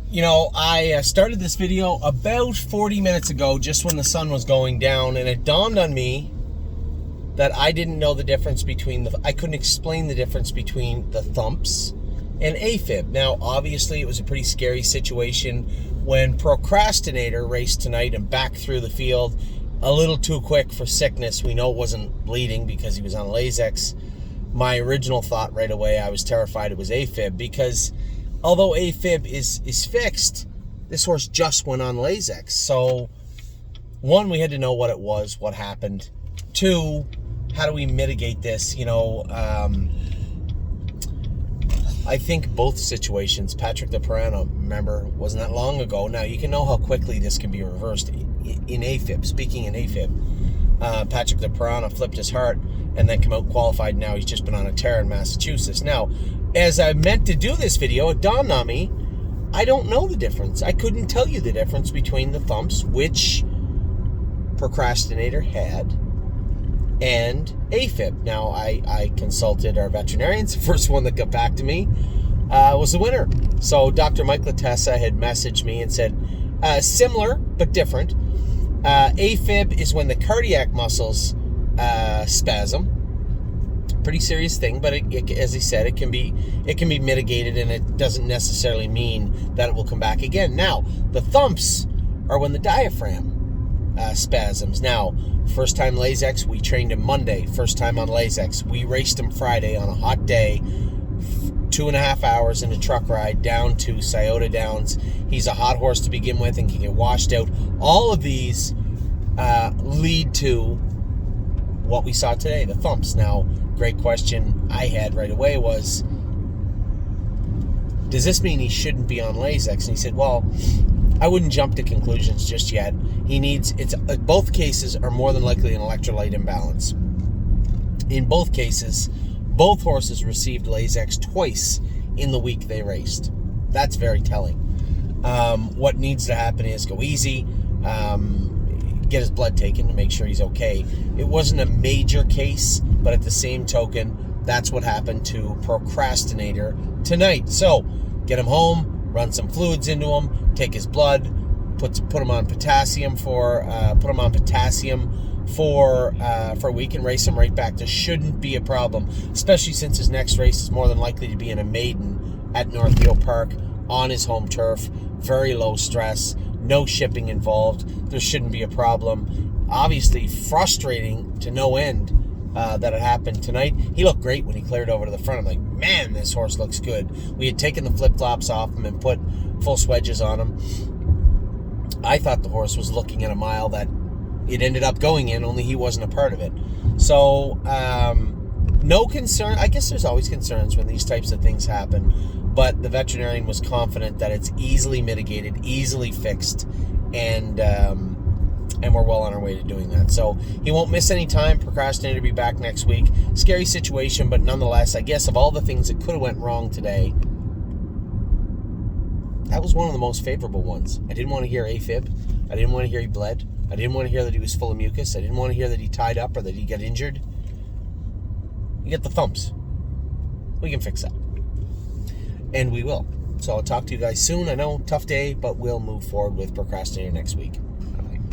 I started this video about 40 minutes ago, just when the sun was going down, and it dawned on me that I didn't know the difference between I couldn't explain the difference between the thumps and AFib. Now, obviously, it was a pretty scary situation when Procrastinator raced tonight and back through the field a little too quick for sickness. We know it wasn't bleeding because he was on Lasix. My original thought right away, I was terrified it was AFib, because although AFib is fixed, this horse just went on Lasix. So, one, we had to know what it was, what happened. Two, how do we mitigate this? I think both situations, Patrick the Piranha, remember, wasn't that long ago. Now, you can know how quickly this can be reversed in AFib. Speaking in AFib, Patrick the Piranha flipped his heart and then come out qualified. Now he's just been on a tear in Massachusetts. Now, as I meant to do this video, it dawned on me, I don't know the difference. I couldn't tell you the difference between the thumps, which Procrastinator had, and AFib. Now, I consulted our veterinarians. The first one that got back to me was the winner. So Dr. Mike Latessa had messaged me and said, similar but different. AFib is when the cardiac muscles spasm. Pretty serious thing, but as he said, it can be mitigated, and it doesn't necessarily mean that it will come back again. Now, the thumps are when the diaphragm spasms. Now, first time Lasix, we trained him Monday. First time on Lasix, we raced him Friday on a hot day, 2.5 hours in a truck ride down to Scioto Downs. He's a hot horse to begin with and can get washed out. All of these lead to what we saw today, the thumps. Now, great question I had right away was, does this mean he shouldn't be on Lasix? And he said, well, I wouldn't jump to conclusions just yet. Both cases are more than likely an electrolyte imbalance. In both cases, both horses received Lasix twice in the week they raced. That's very telling. What needs to happen is go easy, get his blood taken to make sure he's okay. It wasn't a major case, but at the same token, that's what happened to Procrastinator tonight. So, get him home, run some fluids into him, take his blood, put him on potassium for a week, and race him right back. This shouldn't be a problem, especially since his next race is more than likely to be in a maiden at Northfield Park on his home turf. Very low stress, no shipping involved. There shouldn't be a problem. Obviously frustrating to no end that it happened tonight. He looked great when he cleared over to the front. I'm like, man, this horse looks good. We had taken the flip-flops off him and put full swedges on him. I thought the horse was looking at a mile that it ended up going in, only he wasn't a part of it. So, no concern. I guess there's always concerns when these types of things happen, but the veterinarian was confident that it's easily mitigated, easily fixed, and we're well on our way to doing that. So he won't miss any time. Procrastinator to be back next week. Scary situation, but nonetheless, I guess of all the things that could have went wrong today, that was one of the most favorable ones. I didn't want to hear AFib. I didn't want to hear he bled. I didn't want to hear that he was full of mucus. I didn't want to hear that he tied up or that he got injured. You get the thumps. We can fix that. And we will. So I'll talk to you guys soon. I know, tough day, but we'll move forward with Procrastinator next week.